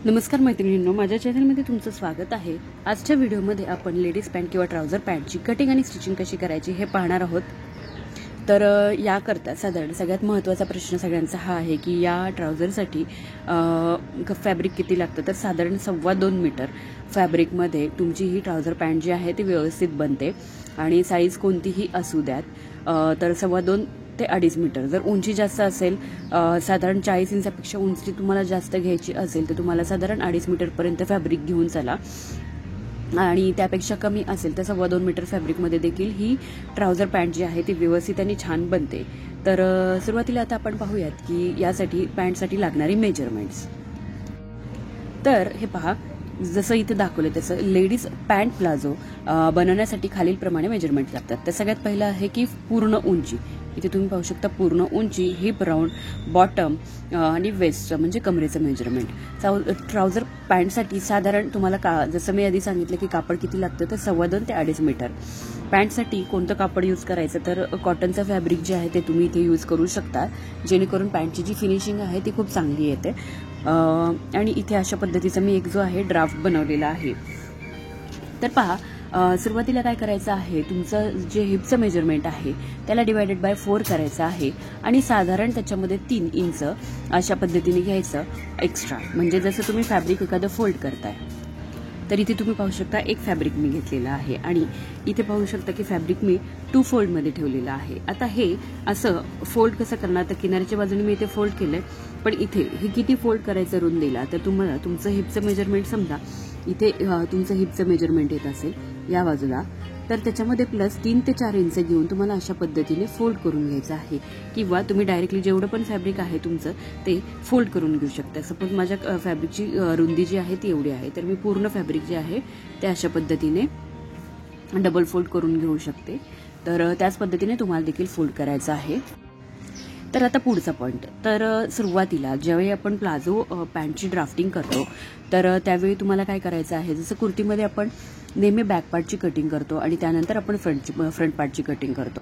नमस्कार मैत्रिणींनो, माझ्या चॅनलमध्ये तुमचं स्वागत आहे। आजच्या व्हिडिओमध्ये आपण लेडीज पॅन्ट किंवा ट्राउझर पॅन्टची कटिंग आणि स्टिचिंग कशी करायची हे पाहणार आहोत। तर याकरता साधारण सगळ्यात महत्त्वाचा प्रश्न सगळ्यांचा हा आहे की या ट्राउझरसाठी फॅब्रिक किती लागतं। तर साधारण 2.25 मीटर फॅब्रिकमध्ये तुमची ही ट्राउझर पॅन्ट जी आहे ती व्यवस्थित बनते आणि साईज कोणतीही असू द्यात। तर 2.25 ते 2.5 मीटर। जर उंची जास्त असेल, साधारण 40 इंचापेक्षा उंची तुम्हाला जास्त घ्यायची असेल तर तुम्हाला साधारण 2.5 मीटरपर्यंत फॅब्रिक घेऊन चला आणि त्यापेक्षा कमी असेल तर 2.25 मीटर फॅब्रिकमध्ये देखील ही ट्राउझर पॅन्ट जी आहे ती व्यवस्थित आणि छान बनते। तर सुरुवातीला आता आपण पाहूयात की यासाठी पॅन्टसाठी लागणारी मेजरमेंट्स। तर हे पहा, जसं इथे दाखवले तसं लेडीज पॅन्ट प्लाझो बनवण्यासाठी खालीलप्रमाणे मेजरमेंट लागतात। तर सगळ्यात पहिलं आहे की पूर्ण उंची। इथे तुम्ही पाहू शकता पूर्ण उंची, हिप राऊंड, बॉटम आणि वेस्ट म्हणजे कमरेचं मेजरमेंट। ट्राउझर पॅन्टसाठी साधारण तुम्हाला जसं मी आधी सांगितलं की कापड किती लागतं तर 2.25 ते 2.5 मीटर। पॅन्टसाठी कोणतं कापड यूज करायचं तर कॉटनचं फॅब्रिक जे आहे ते तुम्ही इथे यूज करू शकता, जेणेकरून पॅन्टची जी फिनिशिंग आहे ती खूप चांगली येते। आणि इथे अशा पद्धतीचा मी एक जो आहे ड्राफ्ट बनवलेला आहे। तर पहा, सुरुवातीला काय करायचं आहे, तुमचं जे हिपचं मेजरमेंट आहे त्याला डिवायडेड बाय 4 करायचं आहे आणि साधारण त्याच्यामध्ये 3 इंच अशा पद्धतीने घ्यायचं एक्स्ट्रा। म्हणजे जसं तुम्ही फॅब्रिक एखादं फोल्ड करताय तर इथे तुम्ही पाहू शकता एक फॅब्रिक मी घेतलेला आहे आणि इथे पाहू शकता की फॅब्रिक मी 2 फोल्डमध्ये ठेवलेलं आहे। आता हे असं फोल्ड कसं करणार तर किनाऱ्याच्या बाजूने मी इथे फोल्ड केलंय, पण इथे हे किती फोल्ड करायचं रुंदीला तर तुम्हाला तुमचं हिपचं मेजरमेंट समजा इथे तुमचं हिपचं मेजरमेंट येत असेल या बाजूला, तर त्याच्यामध्ये प्लस 3 ते 4 इंच घेऊन तुम्हाला अशा पद्धतीने फोल्ड करून घ्यायचं आहे। किंवा तुम्ही डायरेक्टली जेवढं पण फॅब्रिक आहे तुमचं ते फोल्ड करून घेऊ शकता। सपोज माझ्या फॅब्रिकची रुंदी जी आहे ती एवढी आहे तर मी पूर्ण फॅब्रिक जे आहे ते अशा पद्धतीने डबल फोल्ड करून घेऊ शकते। तर त्याच पद्धतीने तुम्हाला देखील फोल्ड करायचं आहे। तर आता पुढचा पॉइंट, तर सुरुवातीला ज्यावेळी आपण प्लाझो पॅन्टची ड्राफ्टिंग करतो तर त्यावेळी तुम्हाला काय करायचं आहे, जसं कुर्तीमध्ये आपण नेहमी बॅक पार्टची कटिंग करतो आणि त्यानंतर आपण फ्रंट पार्टची कटिंग करतो,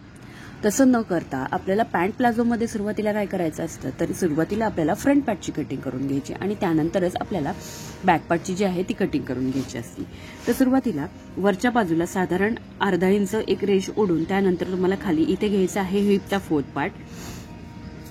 तसं न करता आपल्याला पॅन्ट प्लाझोमध्ये सुरुवातीला काय करायचं असतं तर सुरुवातीला आपल्याला फ्रंट पार्टची कटिंग करून घ्यायची आणि त्यानंतरच आपल्याला बॅक पार्टची जी आहे ती कटिंग करून घ्यायची असते। तर सुरुवातीला वरच्या बाजूला साधारण अर्धा इंच एक रेष ओढून त्यानंतर तुम्हाला खाली इथे घ्यायचं आहे हिपचा 4th पार्ट।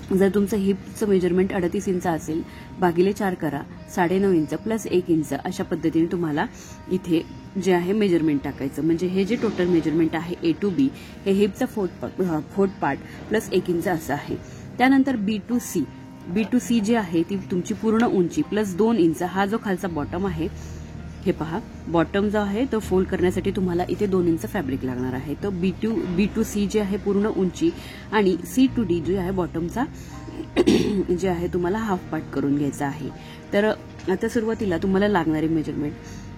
जर तुमचं हिपचं मेजरमेंट 38 इंच असेल भागिले 4 करा, 9.5 इंच प्लस 1 इंच अशा पद्धतीने तुम्हाला इथे जे आहे मेजरमेंट टाकायचं। म्हणजे हे जे टोटल मेजरमेंट आहे A to B हे हिपचा 4th पार्ट प्लस 1 इंच असं आहे। त्यानंतर B to C जे आहे ती तुमची पूर्ण उंची प्लस 2 इंच हा जो खालचा बॉटम आहे, हे पहा बॉटम जो आहे तो फोल्ड करण्यासाठी तुम्हाला इथे 2 इंच फॅब्रिक लागणार आहे। तर B to C जे आहे पूर्ण उंची आणि C to D जे आहे बॉटमचा जे आहे तुम्हाला हाफ पार्ट करून घ्यायचा आहे। तर आता सुरुवातीला तुम्हाला लागणारे मेजरमेंट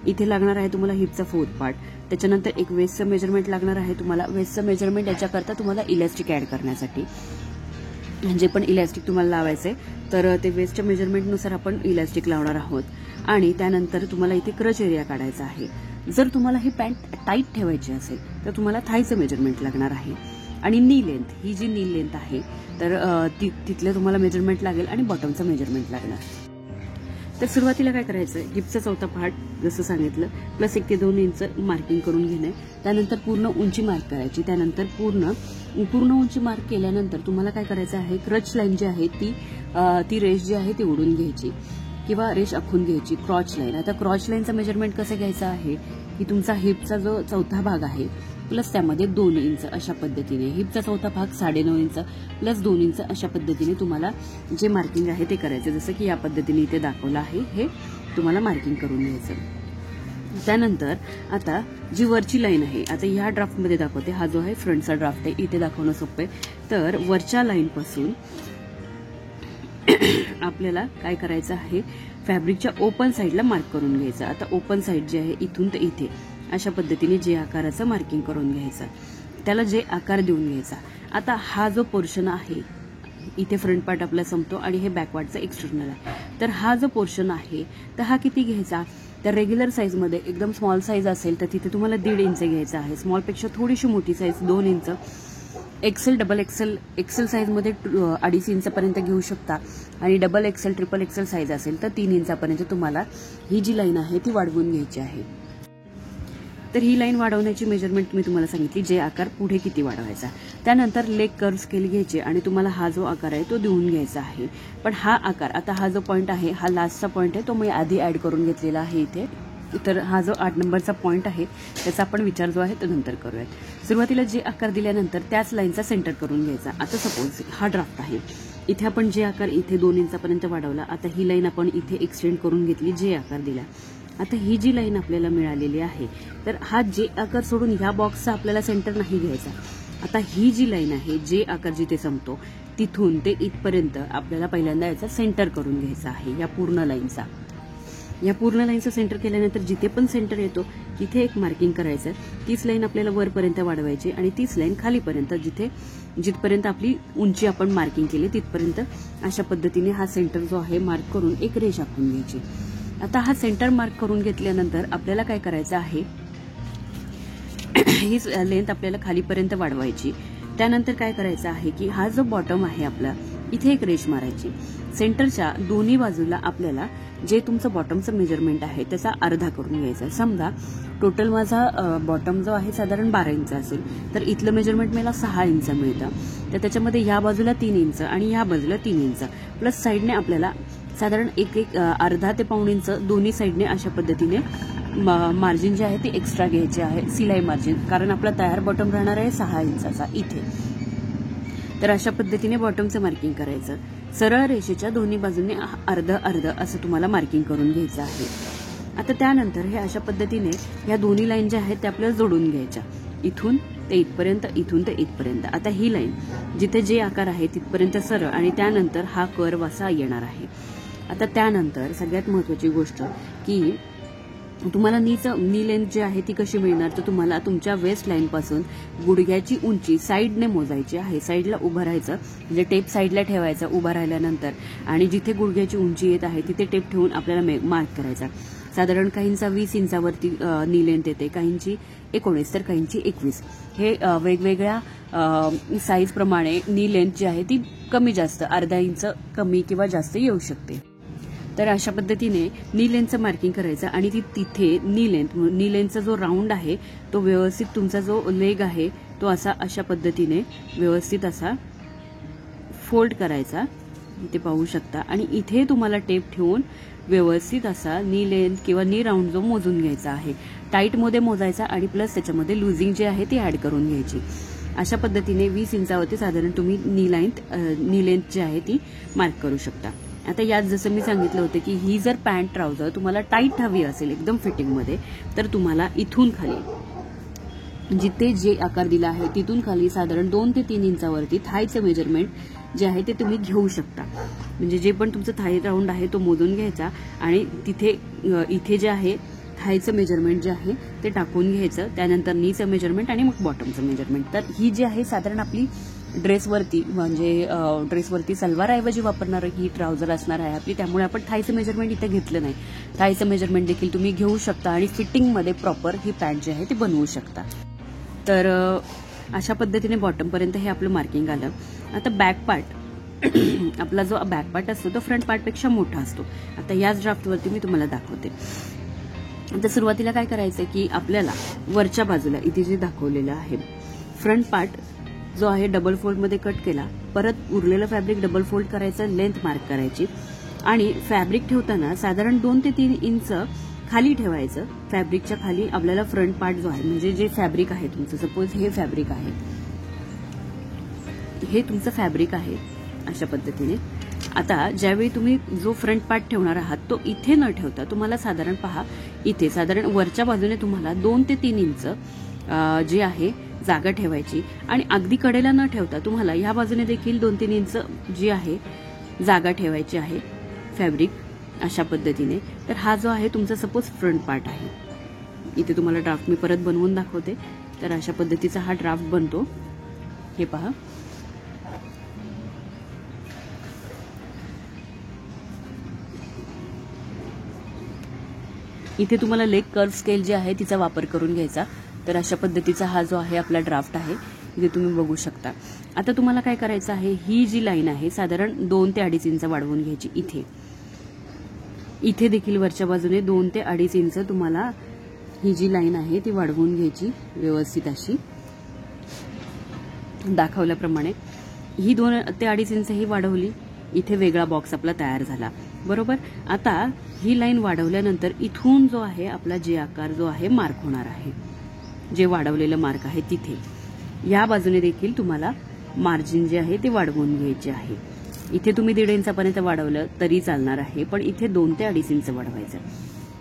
इथे लागणार आहे तुम्हाला हिपचा 4th पार्ट, त्याच्यानंतर एक वेस्टचं मेजरमेंट लागणार आहे तुम्हाला। वेस्टचं मेजरमेंट याच्याकरता तुम्हाला इलॅस्टिक ऍड करण्यासाठी जे पण इलॅस्टिक तुम्हाला लावायचंय तर ते वेस्टच्या मेजरमेंटनुसार आपण इलॅस्टिक लावणार आहोत। आणि त्यानंतर तुम्हाला इथे क्रच एरिया काढायचा आहे। जर तुम्हाला ही पॅन्ट टाईट ठेवायची असेल तर तुम्हाला थाईचं मेजरमेंट लागणार आहे आणि नी लेंथ, ही जी नी लेंथ आहे तर तिथलं तुम्हाला मेजरमेंट लागेल आणि बॉटमचं मेजरमेंट लागणार। तर सुरुवातीला काय करायचं, हिपचा 4था पार्ट जसं सांगितलं प्लस 1 ते 2 इंच मार्किंग करून घेणे, त्यानंतर पूर्ण उंची मार्क करायची, त्यानंतर पूर्ण उंची मार्क केल्यानंतर तुम्हाला काय करायचं आहे, क्रच लाईन जी आहे ती रेष जी आहे ती ओढून घ्यायची किंवा रेष आखून घ्यायची, क्रॉच लाईन। आता क्रॉच लाईनचं मेजरमेंट कसं घ्यायचं आहे की तुमचा हिपचा जो 4था भाग आहे प्लस त्यामध्ये 2 इंच अशा पद्धतीने, हिपचा 4था भाग 9.5 इंच प्लस 2 इंच अशा पद्धतीने तुम्हाला जे मार्किंग आहे ते करायचं। जसं की या पद्धतीने इथे दाखवलं आहे हे तुम्हाला मार्किंग करून घ्यायचं। त्यानंतर आता जी वरची लाईन आहे, आता ह्या ड्राफ्टमध्ये दाखवते, हा जो आहे फ्रंटचा ड्राफ्ट आहे, इथे दाखवणं सोपं आहे। तर वरच्या लाईनपासून आपल्याला काय करायचं आहे, फॅब्रिकच्या ओपन साईडला मार्क करून घ्यायचं। आता ओपन साईड जे आहे इथून तर इथे अशा पद्धतीने जे आकाराचं मार्किंग करून घ्यायचं, त्याला जे आकार देऊन घ्यायचा। आता हा जो पोर्शन आहे इथे फ्रंट पार्ट आपला संपतो आणि हे बॅकवर्डचं एक्सटर्नल आहे, तर हा जो पोर्शन आहे तर हा किती घ्यायचा, तर रेग्युलर साईजमध्ये एकदम स्मॉल साईज असेल तर तिथे तुम्हाला 1.5 इंच घ्यायचा आहे, स्मॉलपेक्षा थोडीशी मोठी size 2 inch XL, double XL, XL साईजमध्ये 2.5 इंचापर्यंत घेऊ शकता आणि double XL, triple XL size असेल तर 3 इंचापर्यंत तुम्हाला ही जी लाईन आहे ती वाढवून घ्यायची आहे. तर ही लाईन वाढवण्याची मेजरमेंट मी तुम्हाला सांगितली, जे आकार पुढे किती वाढवायचा. त्यानंतर लेग कर्व स्केल घ्यायचे आणि तुम्हाला हा जो आकार आहे तो देऊन घ्यायचा आहे. पण हा आकार, आता हा जो पॉईंट आहे हा लास्टचा पॉईंट आहे, तो मी आधी ॲड करून घेतलेला आहे इथे. तर हा जो 8 नंबरचा पॉईंट आहे त्याचा आपण विचार जो आहे तो नंतर करूयात. सुरुवातीला जे आकार दिल्यानंतर त्याच लाईनचा सेंटर करून घ्यायचा. आता सपोज हा ड्राफ्ट आहे, इथे आपण जे आकार इथे 2 इंचापर्यंत वाढवला, आता ही लाईन आपण इथे एक्सटेंड करून घेतली, जे आकार दिला. आता ही जी लाईन आपल्याला मिळालेली आहे, तर हा जे आकार सोडून ह्या बॉक्सचा आपल्याला सेंटर नाही घ्यायचा. आता ही जी लाईन आहे, जे आकार जिथे संपतो तिथून ते इथपर्यंत आपल्याला पहिल्यांदा याचा सेंटर करून घ्यायचा आहे. या पूर्ण लाईनचा सेंटर केल्यानंतर जिथे पण सेंटर येतो तिथे एक मार्किंग करायचं. तीच लाईन आपल्याला वरपर्यंत वाढवायची आणि तीच लाईन खालीपर्यंत, जिथपर्यंत आपली उंची आपण मार्किंग केली तिथपर्यंत अशा पद्धतीने हा सेंटर जो आहे मार्क करून एक रेष आखून घ्यायची. आता हा सेंटर मार्क करून घेतल्यानंतर आपल्याला काय करायचं आहे, ही लेंथ आपल्याला खालीपर्यंत वाढवायची. त्यानंतर काय करायचं आहे की हा जो बॉटम आहे आपला, इथे एक रेष मारायची. सेंटरच्या दोन्ही बाजूला आपल्याला जे तुमचं बॉटमचं मेजरमेंट आहे त्याचा अर्धा करून घ्यायचा. समजा टोटल माझा बॉटम जो आहे साधारण 12 इंच असेल, तर इथलं मेजरमेंट मला 6 इंच मिळतं. तर त्याच्यामध्ये ह्या बाजूला 3 इंच आणि ह्या बाजूला 3 इंच प्लस साईडने आपल्याला साधारण एक अर्धा ते पाऊण इंच दोन्ही साईडने अशा पद्धतीने मार्जिन जे आहे ते एक्स्ट्रा घ्यायचे आहे, सिलाई मार्जिन. कारण आपला तयार बॉटम राहणार आहे 6 इंचाचा इथे. तर अशा पद्धतीने बॉटमचं मार्किंग करायचं. सरळ रेषेच्या दोन्ही बाजूंनी अर्ध अर्ध असं तुम्हाला मार्किंग करून घ्यायचं आहे. आता त्यानंतर हे अशा पद्धतीने या दोन्ही लाईन ज्या आहेत त्या आपल्याला जोडून घ्यायच्या, इथून ते इथपर्यंत, इथून ते इथपर्यंत. आता ही लाईन जिथे जे आकार आहे तिथपर्यंत सरळ आणि त्यानंतर हा कर्व असा येणार आहे. आता त्यानंतर सगळ्यात महत्त्वाची गोष्ट की तुम्हाला नी लेंथ जी आहे ती कशी मिळणार, तर तुम्हाला तुमच्या वेस्ट लाईन पासून गुडघ्याची उंची साईडने मोजायची आहे. साईडला उभं राहायचं, म्हणजे टेप साईडला ठेवायचा उभा राहिल्यानंतर, आणि जिथे गुडघ्याची उंची येत आहे तिथे टेप ठेवून आपल्याला मार्क करायचा. साधारण काहींचा 20 इंचावरती नी लेंथ येते, काहींची 19 तर काहींची 21. हे वेगवेगळ्या साईज प्रमाणे नी लेंथ जी आहे ती कमी जास्त, अर्धा इंच कमी किंवा जास्त येऊ शकते. तर अशा पद्धतीने नी लेंथचं मार्किंग करायचं आणि तिथे नी लेंथचा जो राऊंड आहे तो व्यवस्थित, तुमचा जो लेग आहे तो अशा पद्धतीने व्यवस्थित असा फोल्ड करायचा, इथे पाहू शकता. आणि इथे तुम्हाला टेप ठेवून व्यवस्थित असा नी लेंथ किंवा नी राऊंड जो मोजून घ्यायचा आहे, टाईटमध्ये मोजायचा आणि प्लस त्याच्यामध्ये लुझिंग जी आहे ती ऍड करून घ्यायची. अशा पद्धतीने 20 इंचावरती साधारण तुम्ही नी लेंथ जी आहे ती मार्क करू शकता. आता यात जसं मी सांगितलं होतं की ही जर पॅन्ट ट्राउझर तुम्हाला टाईट हवी असेल एकदम फिटिंगमध्ये, तर तुम्हाला इथून खाली जिथे जे आकार दिला आहे तिथून खाली साधारण 2 ते 3 इंचावरती थायचं मेजरमेंट जे आहे ते तुम्ही घेऊ शकता. म्हणजे जे पण तुमचं थाय राऊंड आहे तो मोजून घ्यायचा आणि इथे जे आहे थायचं मेजरमेंट जे आहे ते टाकून घ्यायचं. त्यानंतर नीचं मेजरमेंट आणि मग बॉटमचं मेजरमेंट. तर ही जी आहे साधारण आपली ड्रेसवरती सलवारऐवजी वापरणार ही ट्राउझर असणार आहे आपली, त्यामुळे आपण थायचं मेजरमेंट इथे घेतलं नाही. थायचं मेजरमेंट देखील तुम्ही घेऊ शकता आणि फिटिंगमध्ये प्रॉपर ही पॅन्ट जी आहे ती बनवू शकता. तर अशा पद्धतीने बॉटमपर्यंत हे आपलं मार्किंग आलं. आता बॅक पार्ट आपला जो बॅक पार्ट असतो तो फ्रंट पार्टपेक्षा मोठा असतो. आता याच ड्राफ्टवरती मी तुम्हाला दाखवते. आता सुरुवातीला काय करायचं की आपल्याला वरच्या बाजूला इथे जे दाखवलेलं आहे फ्रंट पार्ट जो आहे डबल फोल्डमध्ये कट केला, परत उरलेलं फॅब्रिक डबल फोल्ड करायचं, लेंथ मार्क करायची आणि फॅब्रिक ठेवताना साधारण 2 ते 3 इंच खाली ठेवायचं. फॅब्रिकच्या खाली आपल्याला फ्रंट पार्ट जो आहे, म्हणजे जे फॅब्रिक आहे तुमचं, सपोज हे फॅब्रिक आहे, हे तुमचं फॅब्रिक आहे अशा पद्धतीने. आता ज्यावेळी तुम्ही जो फ्रंट पार्ट ठेवणार आहात तो इथे न ठेवता तुम्हाला साधारण पहा, इथे साधारण वरच्या बाजूने तुम्हाला 2 ते 3 इंच जे आहे जागा ठेवायची आणि अगदी कडेला न ठेवता तुम्हाला या बाजूने देखील 2-3 इंच जी आहे जागा ठेवायची आहे फॅब्रिक अशा पद्धतीने. तर हा जो आहे तुमचा सपोज फ्रंट पार्ट आहे. इथे तुम्हाला ड्राफ्ट मी परत बनवून दाखवते. तर अशा पद्धतीचा हा ड्राफ्ट बनतो, हे पहा. इथे तुम्हाला लेग कर्व स्केल जे आहे तिचा वापर करून घ्यायचा. तर अशा पद्धतीचा हा जो आहे आपला ड्राफ्ट आहे. इथे तुम्ही बघू शकता। आता तुम्हाला काय करायचं आहे, ही जी लाईन आहे साधारण 2 ते 2.5 इंच वाढवून घ्यायची। इथे देखील वरच्या बाजूने 2 ते 2.5 इंच तुम्हाला ही जी लाईन आहे ती वाढवून घ्यायची व्यवस्थित अशी दाखवल्याप्रमाणे। ही 2 ते 2.5 इंच ही वाढवली, इथे वेगळा बॉक्स आपला तयार झाला बरोबर। आता ही लाईन वाढवल्यानंतर इथून जो आहे आपला जे आकार जो आहे मार्क होणार आहे, जे वाढवलेलं मार्क आहे तिथे या बाजूने देखील तुम्हाला मार्जिन जे आहे ते वाढवून घ्यायचे आहे। इथे तुम्ही 1.5 इंचापर्यंत वाढवलं तरी चालणार आहे, पण इथे 2 ते 2.5 इंच वाढवायचं।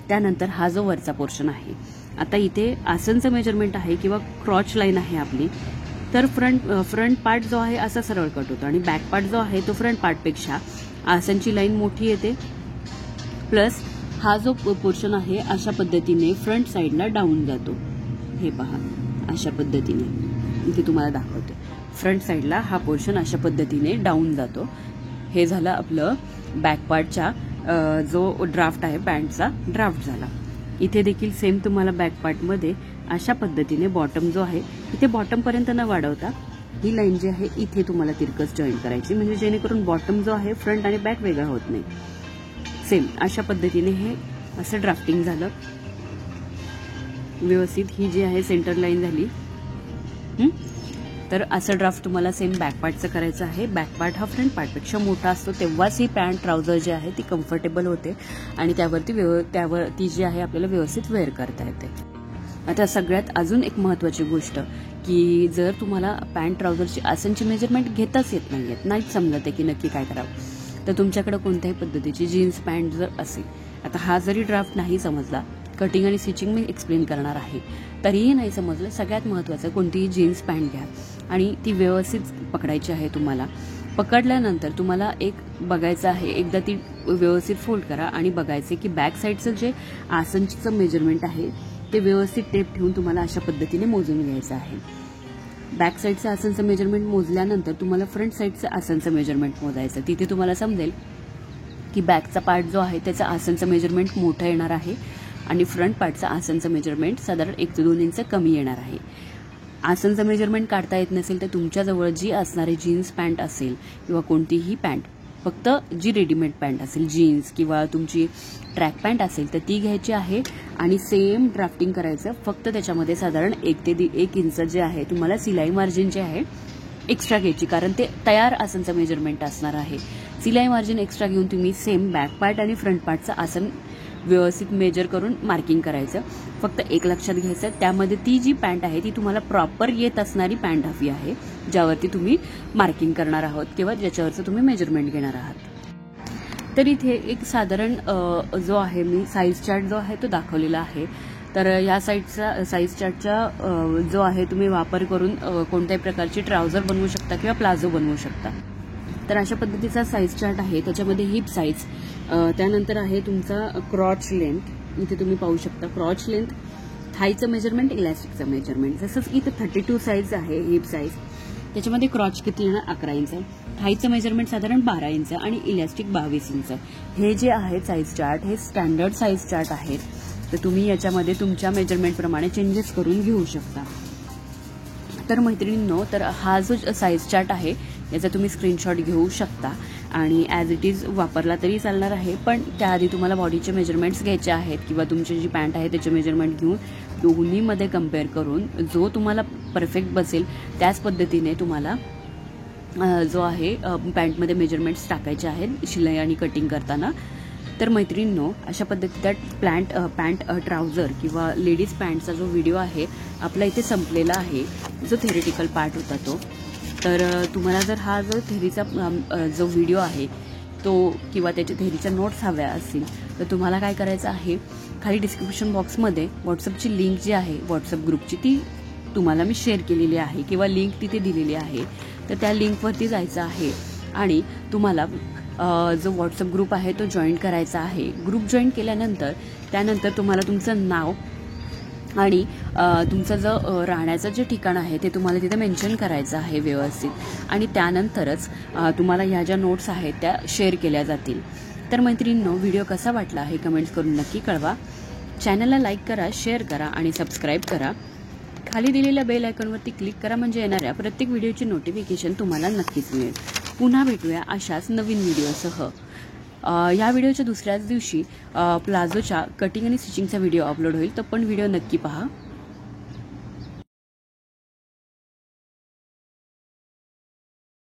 त्यानंतर हा जो वरचा पोर्शन आहे, आता इथे आसनचं मेजरमेंट आहे किंवा क्रॉच लाईन आहे आपली, तर फ्रंट पार्ट जो आहे असा सरळ कट होतो आणि बॅक पार्ट जो आहे तो फ्रंट पार्टपेक्षा आसनची लाईन मोठी येते, प्लस हा जो पोर्शन आहे अशा पद्धतीने फ्रंट साईडला डाऊन जातो। हे पहा अशा पद्धतीने इथे तुम्हाला दाखवते, फ्रंट साईडला हा पोर्शन अशा पद्धतीने डाऊन जातो। हे झालं आपलं बॅक पार्टचा जो ड्राफ्ट आहे, पॅन्टचा ड्राफ्ट झाला। इथे देखील सेम तुम्हाला बॅक पार्टमध्ये अशा पद्धतीने बॉटम जो आहे, इथे बॉटम पर्यंत न वाढवता ही लाईन जी आहे इथे तुम्हाला तिरकस जॉईन करायची, म्हणजे जेणेकरून बॉटम जो आहे फ्रंट आणि बॅक वेगळा होत नाही। सेम अशा पद्धतीने हे असं ड्राफ्टिंग झालं व्यवस्थित। ही जी आहे सेंटर लाईन झाली। तर असं ड्राफ्ट तुम्हाला सेम बॅक पार्टचं करायचं आहे। बॅक पार्ट हा फ्रंट पार्टपेक्षा मोठा असतो, तेव्हाच ही पॅन्ट ट्राउझर जी आहे ती कम्फर्टेबल होते आणि त्यावरती जी आहे आपल्याला व्यवस्थित वेअर करता येते। आता सगळ्यात अजून एक महत्त्वाची गोष्ट की जर तुम्हाला पॅन्ट ट्राउझरची आसनची मेजरमेंट घेताच येत नाहीच समजत आहे की नक्की काय करावं, तर तुमच्याकडे कोणत्याही पद्धतीची जीन्स पॅन्ट जर असेल, आता हा जरी ड्राफ्ट नाही समजला, कटिंग आणि स्टिचिंग मी एक्सप्लेन करणार आहे, तरीही नाही समजलं, सगळ्यात महत्त्वाचं कोणतीही जीन्स पॅन्ट घ्या आणि ती व्यवस्थित पकडायची आहे तुम्हाला। पकडल्यानंतर तुम्हाला एक बघायचं आहे, एकदा ती व्यवस्थित फोल्ड करा आणि बघायचे की बॅक साईडचं जे आसनचं मेजरमेंट आहे ते व्यवस्थित टेप ठेवून तुम्हाला अशा पद्धतीने मोजून घ्यायचं आहे। बॅक साईडचं आसनचं मेजरमेंट मोजल्यानंतर तुम्हाला फ्रंट साईडचं आसनचं मेजरमेंट मोजायचं। तिथे तुम्हाला समजेल की बॅकचा पार्ट जो आहे त्याचं आसनचं मेजरमेंट मोठं येणार आहे आणि फ्रंट पार्टचं आसनचं मेजरमेंट साधारण 1 ते 2 इंच कमी येणार आहे। आसनचं मेजरमेंट काढता येत नसेल तर तुमच्याजवळ जी असणारी जीन्स पॅन्ट असेल किंवा कोणतीही पॅन्ट, फक्त जी रेडीमेड पॅन्ट असेल, जीन्स किंवा तुमची ट्रॅक पॅन्ट असेल तर ती घ्यायची आहे आणि सेम ड्राफ्टिंग करायचं। फक्त त्याच्यामध्ये साधारण 1 ते 1 इंच जे आहे तुम्हाला सिलाई मार्जिन जे आहे एक्स्ट्रा घ्यायची, कारण ते तयार आसनचं मेजरमेंट असणार आहे। सिलाई मार्जिन एक्स्ट्रा घेऊन तुम्ही सेम बॅक पार्ट आणि फ्रंट पार्टचं आसन व्यवस्थित मेजर करून मार्किंग करायचं। फक्त एक लक्षात घ्यायचं, त्यामध्ये ती जी पॅन्ट आहे ती तुम्हाला प्रॉपर येत असणारी पॅन्ट हवी आहे, ज्यावरती तुम्ही मार्किंग करणार आहोत किंवा ज्याच्यावरचं तुम्ही मेजरमेंट घेणार आहात। तर इथे एक साधारण जो आहे मी साईज चार्ट जो आहे तो दाखवलेला आहे। तर या साईज चार्टचा जो आहे तुम्ही वापर करून कोणत्याही प्रकारची ट्राउझर बनवू शकता किंवा प्लाझो बनवू शकता। तर अशा पद्धतीचा साईज चार्ट आहे, त्याच्यामध्ये हिप साईज, त्यानंतर आहे तुमचा क्रॉच लेंथ, इथे तुम्ही पाहू शकता क्रॉच लेंथ, थाईचं मेजरमेंट, इलास्टिकचं मेजरमेंट। जसं इथे 32 साईज आहे हिप साईज, त्याच्यामध्ये क्रॉच किती येणार 11 इंच, थाईचं मेजरमेंट साधारण 12 इंच आणि इलास्टिक 22 इंच। हे जे आहे साईज चार्ट हे स्टँडर्ड साईज चार्ट आहेत, तर तुम्ही याच्यामध्ये तुमच्या मेजरमेंटप्रमाणे चेंजेस करून घेऊ शकता। तर मैत्रिणींनो, तर हा जो साईज चार्ट आहे याचा तुम्ही स्क्रीनशॉट घेऊ शकता आणि ॲज इट इज वापरला तरी चालणार आहे, पण त्याआधी तुम्हाला बॉडीचे मेजरमेंट्स घ्यायचे आहेत किंवा तुमची जी पॅन्ट आहे त्याचे मेजरमेंट घेऊन दोन्हीमध्ये कम्पेअर करून जो तुम्हाला परफेक्ट बसेल त्याच पद्धतीने तुम्हाला जो आहे पॅन्टमध्ये मेजरमेंट्स टाकायचे आहेत शिलाई आणि कटिंग करताना। तर मैत्रिणींनो, अशा पद्धतीचा पॅन्ट ट्राउझर किंवा लेडीज पॅन्टचा जो व्हिडिओ आहे आपला इथे संपलेला आहे, जो थेरिटिकल पार्ट होता तो। तर तुम्हाला जर हा जो थेरीचा जो व्हिडिओ आहे तो किंवा त्याच्या थेरीच्या नोट्स हव्या असतील तर तुम्हाला काय करायचं आहे, खाली डिस्क्रिप्शन बॉक्समध्ये व्हॉट्सअपची लिंक जी आहे व्हॉट्सअप ग्रुपची ती तुम्हाला मी शेअर केलेली आहे किंवा लिंक तिथे दिलेली आहे, तर त्या लिंकवरती जायचं आहे आणि तुम्हाला जो व्हॉट्सअप ग्रुप आहे तो जॉईन करायचा आहे। ग्रुप जॉईन केल्यानंतर त्यानंतर तुम्हाला तुमचं नाव आणि तुमचं जो राहण्याचं जे ठिकाण आहे ते तुम्हाला तिथे मेन्शन करायचं आहे व्यवस्थित, आणि त्यानंतरच तुम्हाला ह्या ज्या नोट्स आहेत त्या शेअर केल्या जातील। तर मैत्रिणींनो, व्हिडिओ कसा वाटला हे कमेंट्स करून नक्की कळवा। चॅनलला लाईक करा, शेअर करा आणि सबस्क्राईब करा। खाली दिलेल्या बेल आयकॉनवरती क्लिक करा, म्हणजे येणाऱ्या प्रत्येक व्हिडिओची नोटिफिकेशन तुम्हाला नक्कीच मिळेल. पुन्हा भेटूया अशाच नवीन व्हिडिओसह. या व्हिडिओच्या दुसऱ्याच दिवशी प्लाझोच्या कटिंग आणि स्टिचिंगचा व्हिडिओ अपलोड होईल, तो पण व्हिडिओ नक्की पहा.